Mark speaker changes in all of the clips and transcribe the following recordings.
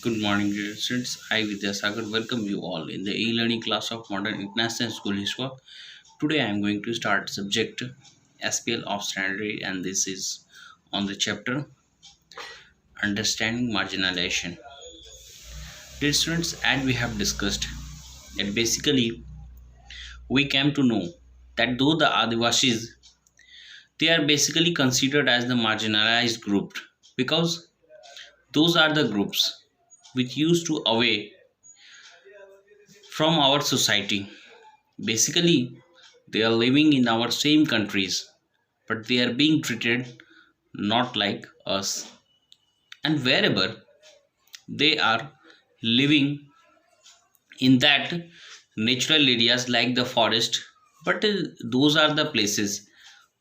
Speaker 1: Good morning, dear students. I, Vidyasagar, welcome you all in the e-learning class of Modern International School History. Today, I am going to start subject SPL of Standard, and this is on the chapter Understanding Marginalization. Dear students, as we have discussed, that basically we came to know that though the Adivasis, they are basically considered as the marginalized group because those are the groups which used to away from our society. Basically, they are living in our same countries, but they are being treated not like us. And wherever they are living in that natural areas like the forest, but those are the places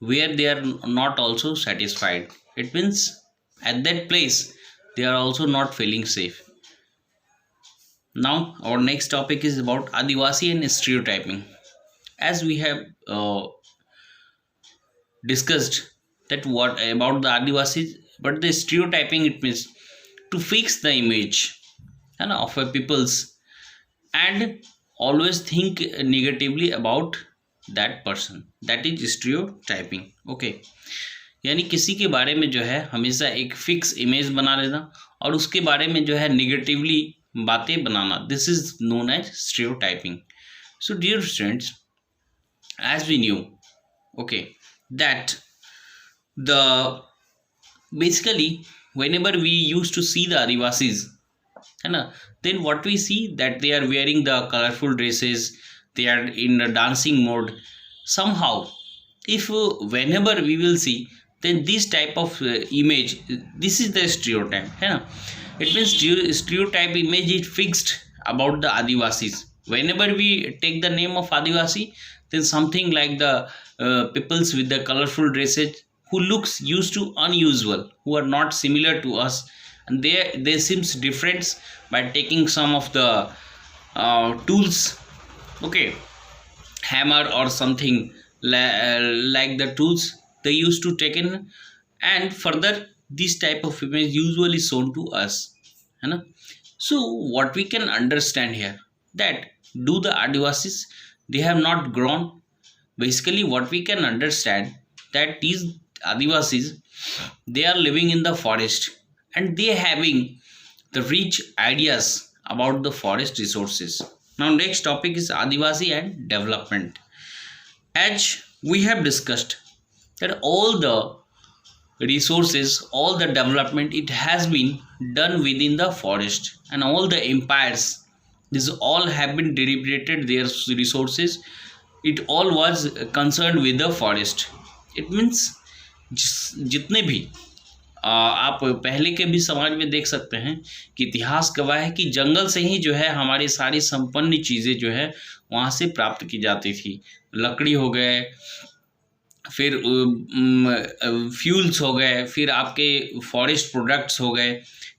Speaker 1: where they are not also satisfied. It means at that place they are also not feeling safe. Now, our next topic is about Adivasi and stereotyping. As we have discussed that what about the Adivasis, but the stereotyping it means to fix the image of a people's and always think negatively about that person. That is stereotyping. Okay, यानी किसी के बारे में जो है हमेशा एक fix image बना लेना और उसके बारे में जो है निगेटिवली बातें बनाना, this is known as stereotyping. So dear students, as we knew, okay, that the basically whenever we used to see the Adivasis, है ना, then what we see that they are wearing the colorful dresses, they are in a dancing mode. Somehow, if whenever we will see, then this type of image, this is the stereotype, है ना. It means stereotype image is fixed about the Adivasis. Whenever we take the name of Adivasi, then something like the peoples with the colorful dresses who looks used to unusual, who are not similar to us, and they seems different by taking some of the tools, okay, hammer or something like the tools they used to take in, and further this type of image usually shown to us, है ना. So what we can understand here, that do the Adivasis, they have not grown. Basically what we can understand that these Adivasis, they are living in the forest and they having the rich ideas about the forest resources. Now next topic is Adivasi and development. As we have discussed that all the resources, all the development, it has been done within the forest, and all the empires, these all have been deliberated their resources, it all was concerned with the forest. It means जितने भी आप पहले के भी समाज में देख सकते हैं कि इतिहास गवाह है कि जंगल से ही जो है हमारी सारी संपन्न चीज़ें जो है वहाँ से प्राप्त की जाती थी. लकड़ी हो गए, फिर फ्यूल्स हो गए, फिर आपके फॉरेस्ट प्रोडक्ट्स हो गए,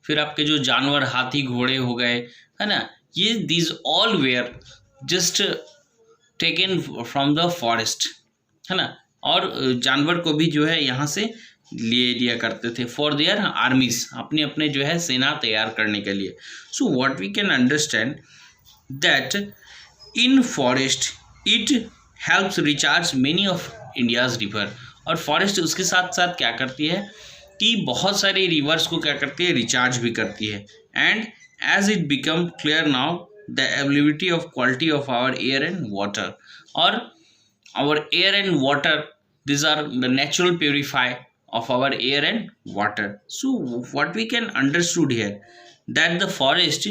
Speaker 1: फिर आपके जो जानवर हाथी घोड़े हो गए, है ना, ये these all were just taken from the forest, है ना. और जानवर को भी जो है यहाँ से ले लिया करते थे फॉर देयर आर्मीज, अपने अपने जो है सेना तैयार करने के लिए. So what we can understand that in forest it helps recharge many of India's river. और फॉरेस्ट उसके साथ साथ क्या करती है कि बहुत सारे रिवर्स को क्या करती है, रिचार्ज भी करती है. And as it become clear now the availability of quality of our air and water, और our air and water, these are the natural purify of our air and water. So what we can understood here, that the forest,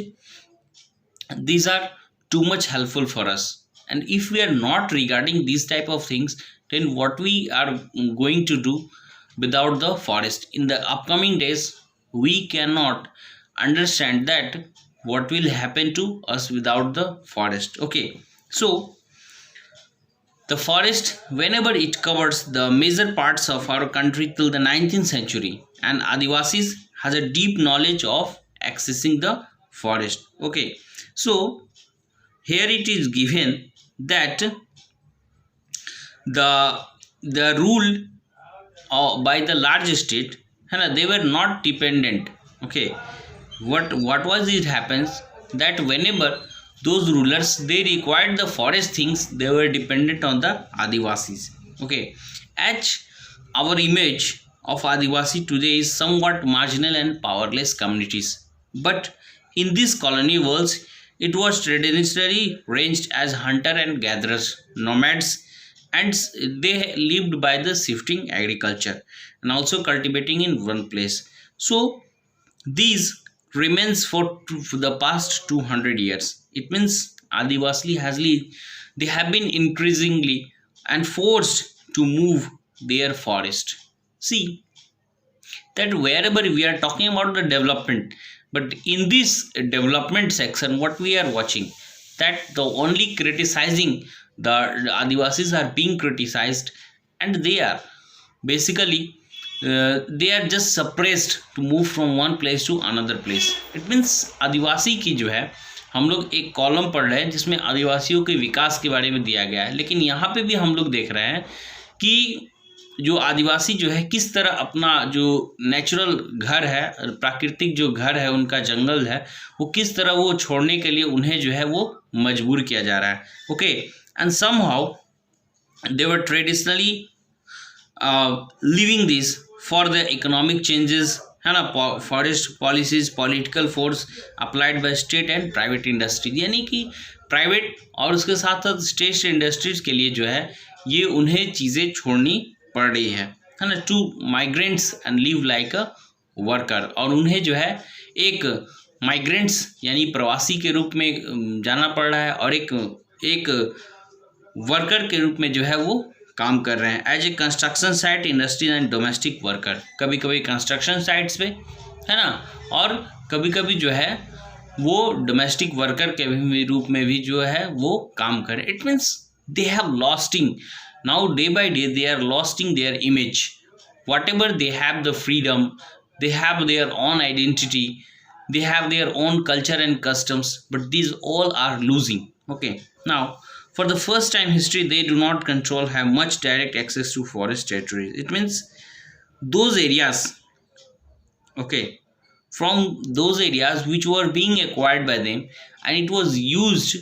Speaker 1: these are too much helpful for us, and if we are not regarding these type of things, then what we are going to do without the forest in the upcoming days, we cannot understand that what will happen to us without the forest. Okay, so the forest, whenever it covers the major parts of our country till the 19th century, and Adivasis has a deep knowledge of accessing the forest. Okay, so here it is given that the rule by the large state, है ना, they were not dependent. Okay, what was it happens that whenever those rulers they required the forest things, they were dependent on the Adivasis. Okay, as our image of Adivasi today is somewhat marginal and powerless communities, but in these colony worlds, it was traditionally ranged as hunter and gatherers, nomads, and they lived by the shifting agriculture and also cultivating in one place. So these remains for the past 200 years. It means Adivasi has they have been increasingly and forced to move their forest. See that wherever we are talking about the development, but in this development section, what we are watching that the only criticizing the Adivasis are being criticized, and they are basically they are just suppressed to move from one place to another place. It means आदिवासी की जो है हम लोग एक column पढ़ रहे हैं जिसमें आदिवासियों के विकास के बारे में दिया गया है, लेकिन यहाँ पे भी हम लोग देख रहे हैं कि जो आदिवासी जो है किस तरह अपना जो नेचुरल घर है, प्राकृतिक जो घर है उनका, जंगल है, वो किस तरह वो छोड़ने के लिए उन्हें जो है वो मजबूर किया जा रहा है. Okay, and somehow they were traditionally living this for the economic changes, है ना, forest policies, political force applied by state and private industries, यानी कि प्राइवेट और उसके साथ साथ स्टेट इंडस्ट्रीज के लिए जो है ये उन्हें चीज़ें छोड़नी पड़ रही है ना, to migrants and live like a worker, और उन्हें जो है एक माइग्रेंट्स यानी प्रवासी के रूप में जाना पड़ रहा है और एक वर्कर के रूप में जो है वो काम कर रहे हैं as a construction site, industry and domestic worker. कभी कभी कंस्ट्रक्शन साइट्स पे, है ना, और कभी कभी जो है वो डोमेस्टिक वर्कर के भी रूप में भी जो है वो काम करें. It means they have lasting now, day by day they are losing their image. Whatever they have the freedom, they have their own identity, they have their own culture and customs, but these all are losing. Okay, now for the first time history, they do not control have much direct access to forest territories. It means those areas, okay, from those areas which were being acquired by them and it was used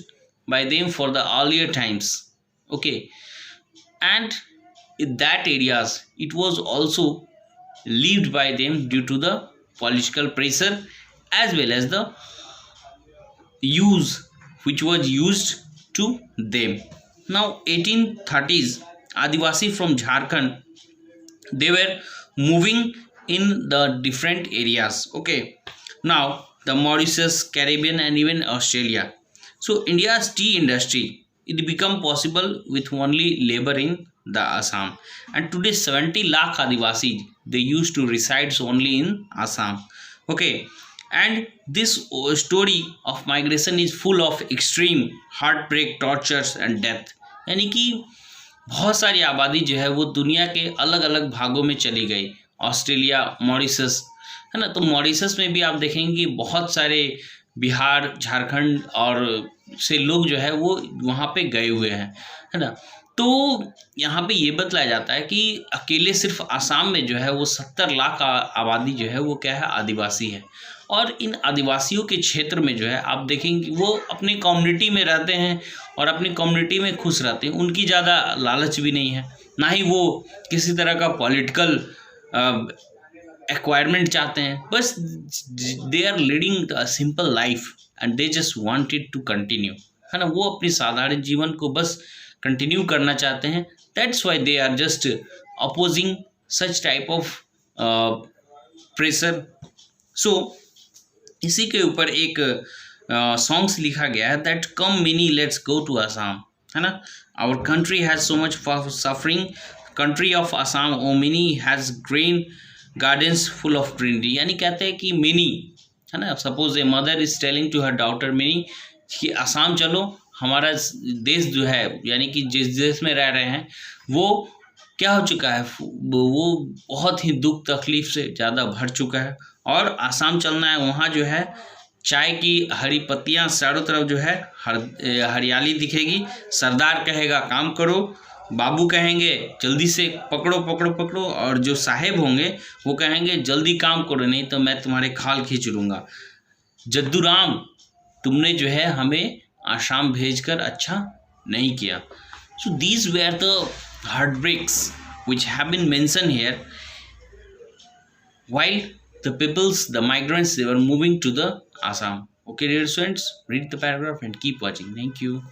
Speaker 1: by them for the earlier times. Okay, and in that areas it was also lived by them due to the political pressure as well as the use which was used to them. Now 1830s, Adivasi from Jharkhand, they were moving in the different areas. Okay, now the Mauritius, Caribbean and even Australia. So India's tea industry, it become possible with only labor in the Assam, and today 70 lakh Adivasi they used to reside only in Assam. Okay, and this story of migration is full of extreme heartbreak, tortures and death. यानी कि बहुत सारी आबादी जो है वो दुनिया के अलग अलग भागों में चली गई. ऑस्ट्रेलिया, मॉरिशस, है ना, तो मॉरिशस में भी आप देखेंगे कि बहुत सारे बिहार, झारखंड और से लोग जो है वो वहाँ पे गए हुए हैं, है ना. तो यहाँ पे ये बतलाया जाता है कि अकेले सिर्फ आसाम में जो है वो 70 लाख आबादी जो है वो क्या है, आदिवासी है. और इन आदिवासियों के क्षेत्र में जो है आप देखेंगे वो अपनी कम्युनिटी में रहते हैं और अपनी कम्युनिटी में खुश रहते हैं. उनकी ज़्यादा लालच भी नहीं है, ना ही वो किसी तरह का पॉलिटिकल एक्वायरमेंट चाहते हैं. बस they are leading a simple life and they just wanted to continue, है ना, वो अपनी साधारण जीवन को बस कंटिन्यू करना चाहते हैं. That's why they are just opposing such type of pressure. So इसी के ऊपर एक सॉन्ग्स लिखा गया है that come Mini let's go to Assam, है ना, our country has so much suffering, country of Assam oh Mini has green gardens full of greenery. यानी कहते हैं कि मिनी, है ना, suppose a mother is telling to her daughter Mini कि आसाम चलो, हमारा देश जो है यानी कि जिस देश में रह रहे हैं वो क्या हो चुका है, वो बहुत ही दुख तकलीफ से ज़्यादा भर चुका है और आसाम चलना है. वहाँ जो है चाय की हरी पत्तियाँ चारों तरफ जो है हरियाली दिखेगी. सरदार कहेगा काम करो, बाबू कहेंगे जल्दी से पकड़ो पकड़ो पकड़ो, और जो साहेब होंगे वो कहेंगे जल्दी काम करो नहीं तो मैं तुम्हारे खाल खींच लूँगा. जद्दूराम, तुमने जो है हमें आसाम भेजकर अच्छा नहीं किया. So these were the heartbreaks which have been mentioned here while the migrants, they were moving to the Assam. Okay, dear students, read the paragraph and keep watching. Thank you.